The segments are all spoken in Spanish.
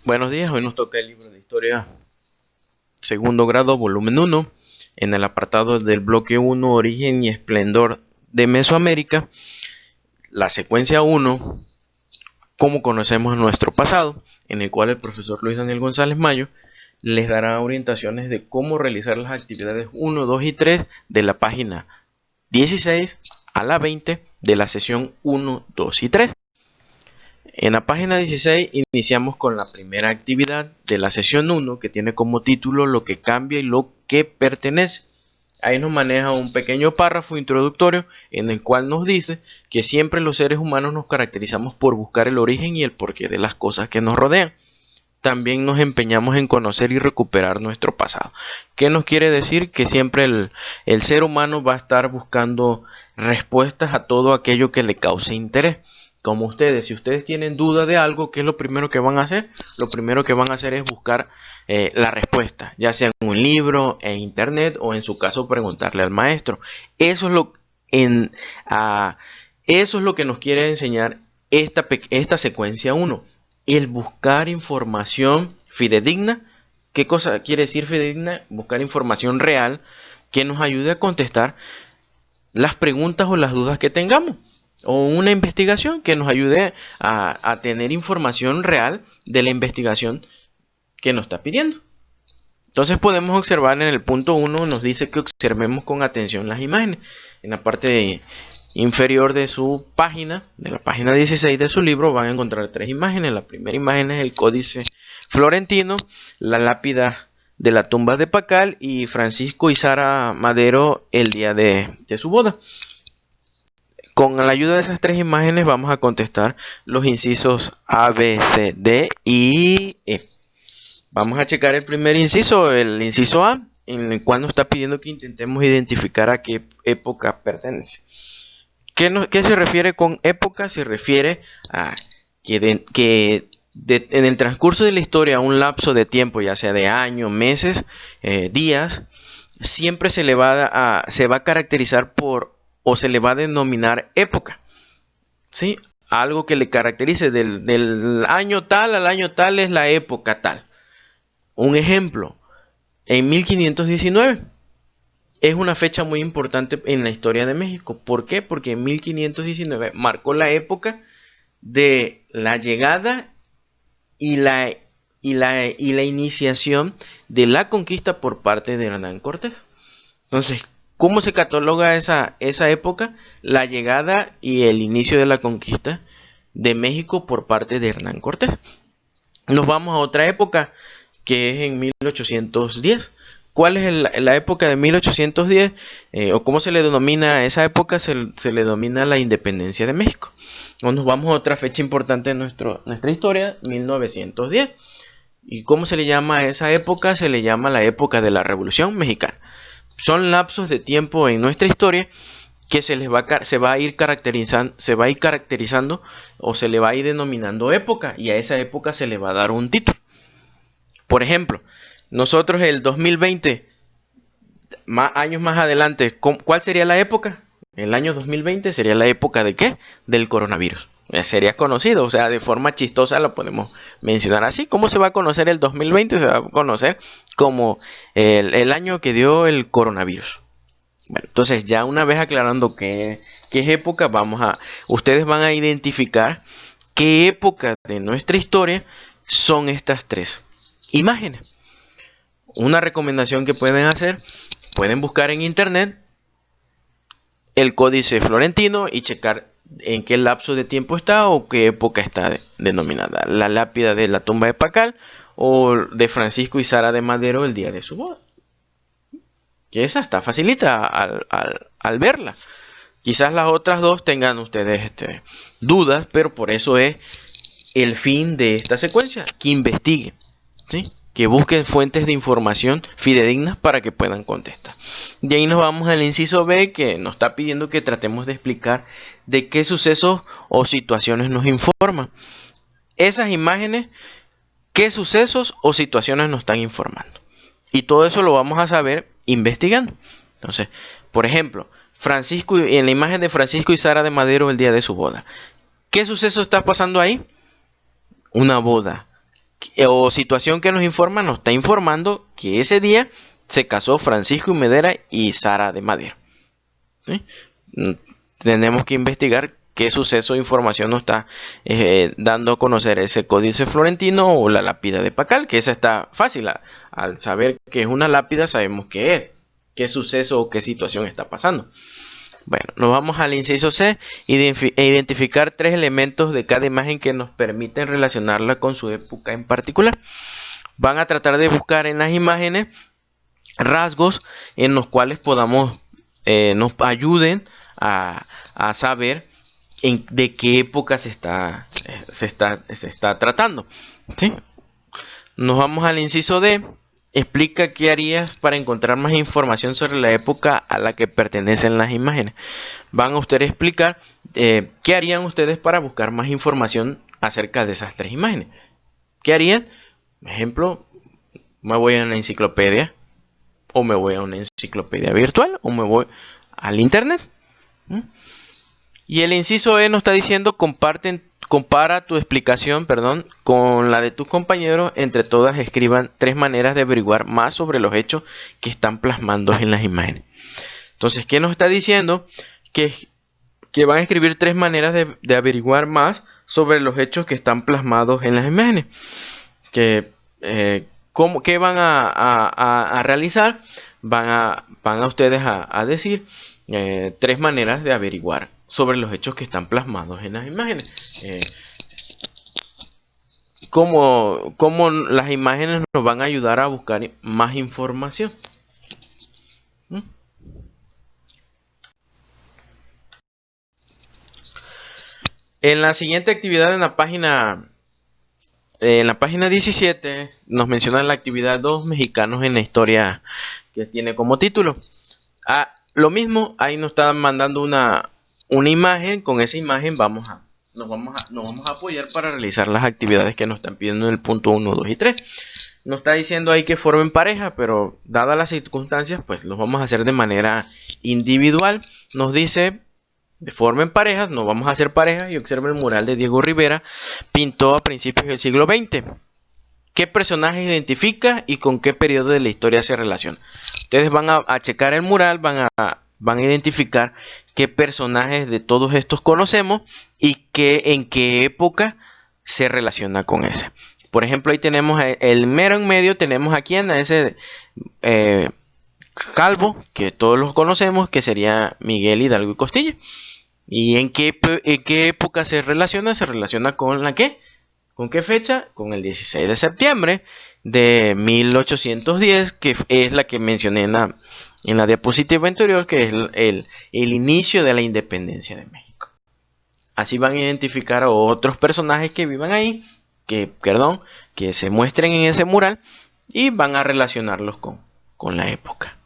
Buenos días, hoy nos toca el libro de historia segundo grado, volumen 1, en el apartado del bloque 1, origen y esplendor de Mesoamérica, la secuencia 1, cómo conocemos nuestro pasado, en el cual el profesor Luis Daniel González Mayo les dará orientaciones de cómo realizar las actividades 1, 2 y 3 de la página 16 a la 20 de la sesión 1, 2 y 3. En la página 16 iniciamos con la primera actividad de la sesión 1, que tiene como título lo que cambia y lo que pertenece. Ahí nos maneja un pequeño párrafo introductorio en el cual nos dice que siempre los seres humanos nos caracterizamos por buscar el origen y el porqué de las cosas que nos rodean. También nos empeñamos en conocer y recuperar nuestro pasado. ¿Qué nos quiere decir? Que siempre el ser humano va a estar buscando respuestas a todo aquello que le cause interés. Como ustedes, si ustedes tienen duda de algo, ¿qué es lo primero que van a hacer? Lo primero que van a hacer es buscar la respuesta, ya sea en un libro, en internet o en su caso preguntarle al maestro. Eso es lo que nos quiere enseñar esta secuencia 1, el buscar información fidedigna. ¿Qué cosa quiere decir fidedigna? Buscar información real que nos ayude a contestar las preguntas o las dudas que tengamos. O una investigación que nos ayude a tener información real de la investigación que nos está pidiendo. Entonces podemos observar en el punto 1, nos dice que observemos con atención las imágenes. En la parte inferior de su página, de la página 16 de su libro, van a encontrar 3 imágenes. La primera imagen es el Códice Florentino, la lápida de la tumba de Pacal y Francisco y Sara Madero el día de su boda. Con la ayuda de esas 3 imágenes vamos a contestar los incisos A, B, C, D y E. Vamos a checar el primer inciso, el inciso A, en el cual nos está pidiendo que intentemos identificar a qué época pertenece. ¿Qué se refiere con época? Se refiere a que en el transcurso de la historia, un lapso de tiempo, ya sea de años, meses, días, siempre se va a caracterizar por, o se le va a denominar época, ¿sí? Algo que le caracterice del año tal al año tal es la época tal. Un ejemplo, en 1519 es una fecha muy importante en la historia de México. ¿Por qué? Porque en 1519 marcó la época de la llegada y la iniciación de la conquista por parte de Hernán Cortés. Entonces, ¿cómo se cataloga esa época? La llegada y el inicio de la conquista de México por parte de Hernán Cortés. Nos vamos a otra época, que es en 1810. ¿Cuál es la época de 1810? ¿O cómo se le denomina a esa época? Se le denomina la independencia de México. O nos vamos a otra fecha importante en nuestra historia, 1910. ¿Y cómo se le llama a esa época? Se le llama la época de la Revolución Mexicana. Son lapsos de tiempo en nuestra historia que se va a ir caracterizando o se le va a ir denominando época, y a esa época se le va a dar un título. Por ejemplo, nosotros el 2020, años más adelante, ¿cuál sería la época? El año 2020 sería la época de ¿qué? Del coronavirus. Sería conocido, o sea, de forma chistosa lo podemos mencionar así. ¿Cómo se va a conocer el 2020? Se va a conocer como el año que dio el coronavirus. Bueno, entonces ya una vez aclarando qué es época, ustedes van a identificar qué época de nuestra historia son estas 3 imágenes. Una recomendación que pueden hacer, pueden buscar en internet el Códice Florentino y checar en qué lapso de tiempo está o qué época está denominada. La lápida de la tumba de Pacal o de Francisco y Sara de Madero el día de su boda. Que esa está facilita al verla. Quizás las otras 2 tengan ustedes dudas, pero por eso es el fin de esta secuencia, que investiguen, ¿sí? Que busquen fuentes de información fidedignas para que puedan contestar. De ahí nos vamos al inciso B, que nos está pidiendo que tratemos de explicar de qué sucesos o situaciones nos informan. Esas imágenes, qué sucesos o situaciones nos están informando. Y todo eso lo vamos a saber investigando. Entonces, por ejemplo, en la imagen de Francisco y Sara de Madero el día de su boda. ¿Qué suceso está pasando ahí? Una boda. o situación que nos informa, nos está informando que ese día se casó Francisco Humedera y Sara de Madero. ¿Sí? Tenemos que investigar qué suceso o información nos está dando a conocer ese códice florentino o la lápida de Pacal, que esa está fácil. Al saber que es una lápida, sabemos qué suceso o qué situación está pasando. Bueno, nos vamos al inciso C, identificar 3 elementos de cada imagen que nos permiten relacionarla con su época en particular. Van a tratar de buscar en las imágenes rasgos en los cuales podamos, nos ayuden a saber de qué época se está tratando. ¿Sí? Nos vamos al inciso D. Explica qué harías para encontrar más información sobre la época a la que pertenecen las imágenes. Van a ustedes explicar qué harían ustedes para buscar más información acerca de esas 3 imágenes. ¿Qué harían? Por ejemplo, me voy a una enciclopedia, o me voy a una enciclopedia virtual, o me voy al internet. Y el inciso E nos está diciendo compara tu explicación, con la de tus compañeros. Entre todas escriban 3 maneras de averiguar más sobre los hechos que están plasmando en las imágenes. Entonces, ¿qué nos está diciendo? Que van a escribir 3 maneras de averiguar más sobre los hechos que están plasmados en las imágenes. ¿Qué van a realizar? Van a ustedes a decir 3 maneras de averiguar sobre los hechos que están plasmados en las imágenes. Cómo las imágenes nos van a ayudar a buscar más información. En la siguiente actividad, en la página 17, nos menciona la actividad 2, mexicanos en la historia, que tiene como título. Lo mismo, ahí nos está mandando una imagen. Con esa imagen nos vamos a apoyar para realizar las actividades que nos están pidiendo en el punto 1, 2 y 3. Nos está diciendo ahí que formen pareja, pero dadas las circunstancias, pues los vamos a hacer de manera individual. Nos dice de formen parejas, nos vamos a hacer pareja y observen el mural de Diego Rivera, pintó a principios del siglo XX. ¿Qué personaje identifica y con qué periodo de la historia se relaciona? Ustedes van a checar el mural, van a identificar qué personajes de todos estos conocemos y en qué época se relaciona con ese. Por ejemplo, ahí tenemos el mero en medio, tenemos aquí a ese calvo, que todos los conocemos, que sería Miguel Hidalgo y Costilla. ¿Y en qué época se relaciona? Se relaciona con la ¿qué? ¿Con qué fecha? Con el 16 de septiembre de 1810, que es la que mencioné en la diapositiva anterior, que es el inicio de la independencia de México. Así van a identificar a otros personajes que vivan ahí, que se muestren en ese mural, y van a relacionarlos con la época.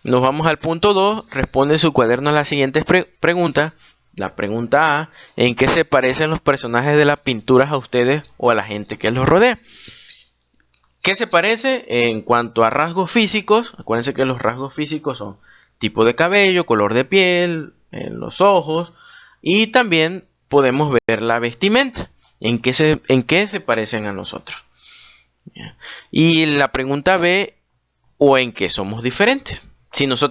Nos vamos al punto 2. Responde en su cuaderno a las siguientes preguntas. La pregunta A: ¿en qué se parecen los personajes de las pinturas a ustedes o a la gente que los rodea? ¿Qué se parece en cuanto a rasgos físicos? Acuérdense que los rasgos físicos son tipo de cabello, color de piel, los ojos, y también podemos ver la vestimenta. ¿En qué se parecen a nosotros? Y la pregunta B: ¿o en qué somos diferentes?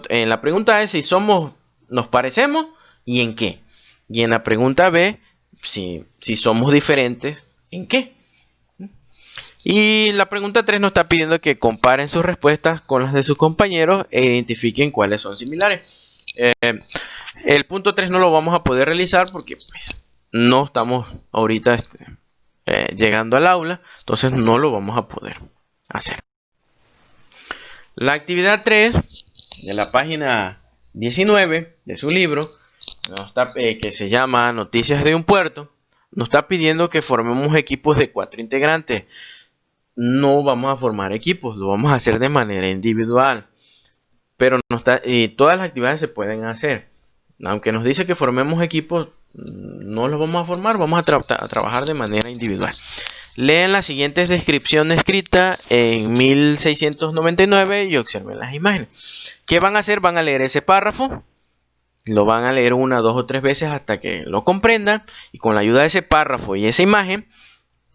En la pregunta A es si nos parecemos y en qué. Y en la pregunta B, si somos diferentes, ¿en qué? Y la pregunta 3 nos está pidiendo que comparen sus respuestas con las de sus compañeros e identifiquen cuáles son similares. El punto 3 no lo vamos a poder realizar porque pues, no estamos ahorita llegando al aula, entonces no lo vamos a poder hacer. La actividad 3 de la página 19 de su libro, que se llama Noticias de un puerto, nos está pidiendo que formemos equipos de 4 integrantes. No vamos a formar equipos, lo vamos a hacer de manera individual. Pero todas las actividades se pueden hacer. Aunque nos dice que formemos equipos, no los vamos a formar, vamos a trabajar de manera individual. Leen la siguiente descripción escrita en 1699 y observen las imágenes. ¿Qué van a hacer? Van a leer ese párrafo. Lo van a leer 1, 2 o 3 veces hasta que lo comprendan. Y con la ayuda de ese párrafo y esa imagen,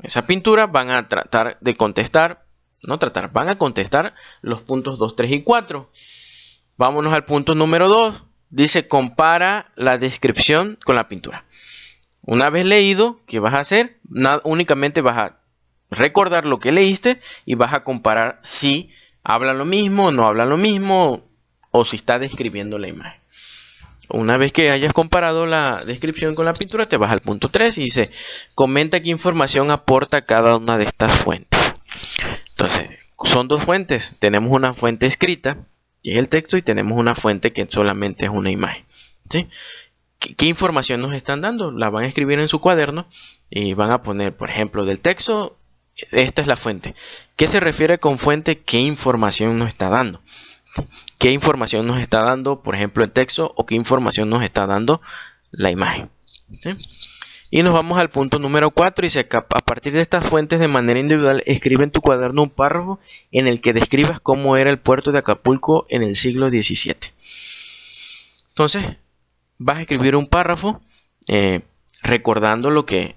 esa pintura, van a tratar de contestar, van a contestar los puntos 2, 3 y 4. Vámonos al punto número 2. Dice, compara la descripción con la pintura. Una vez leído, ¿qué vas a hacer? Únicamente vas a recordar lo que leíste y vas a comparar si habla lo mismo, no habla lo mismo, o si está describiendo la imagen. Una vez que hayas comparado la descripción con la pintura, te vas al punto 3 y dice, comenta qué información aporta cada una de estas fuentes. Entonces, son dos fuentes. Tenemos una fuente escrita, que es el texto, y tenemos una fuente que solamente es una imagen, ¿sí? ¿Qué información nos están dando? La van a escribir en su cuaderno y van a poner, por ejemplo, del texto, esta es la fuente. ¿Qué se refiere con fuente? ¿Qué información nos está dando? ¿Qué información nos está dando, por ejemplo, el texto, o qué información nos está dando la imagen? ¿Sí? Y nos vamos al punto número 4 y dice, a partir de estas fuentes de manera individual, escribe en tu cuaderno un párrafo en el que describas cómo era el puerto de Acapulco en el siglo XVII. Entonces, vas a escribir un párrafo recordando lo que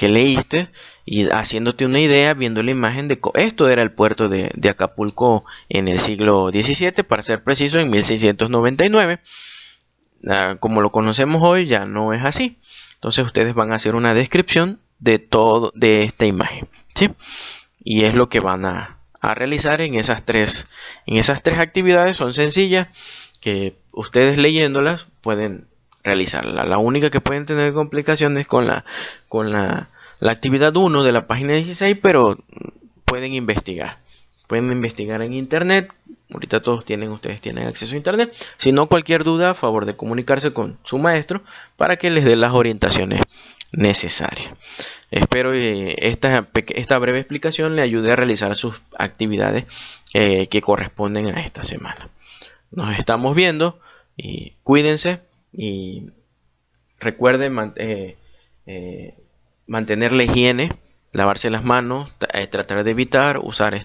leíste y haciéndote una idea, viendo la imagen de esto era el puerto de Acapulco en el siglo XVII, para ser preciso, en 1699. Como lo conocemos hoy, ya no es así. Entonces ustedes van a hacer una descripción de todo de esta imagen, ¿sí? Y es lo que van a realizar en esas tres actividades. Son sencillas, que ustedes leyéndolas pueden realizarla. La única que pueden tener complicaciones con la actividad 1 de la página 16, pero pueden investigar. Pueden investigar en internet. Ahorita ustedes tienen acceso a internet. Si no, cualquier duda, a favor de comunicarse con su maestro para que les dé las orientaciones necesarias. Espero que esta breve explicación le ayude a realizar sus actividades que corresponden a esta semana. Nos estamos viendo y cuídense y recuerden mantener la higiene, lavarse las manos, tratar de evitar usar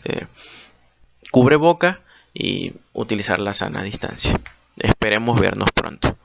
cubreboca y utilizar la sana distancia. Esperemos vernos pronto.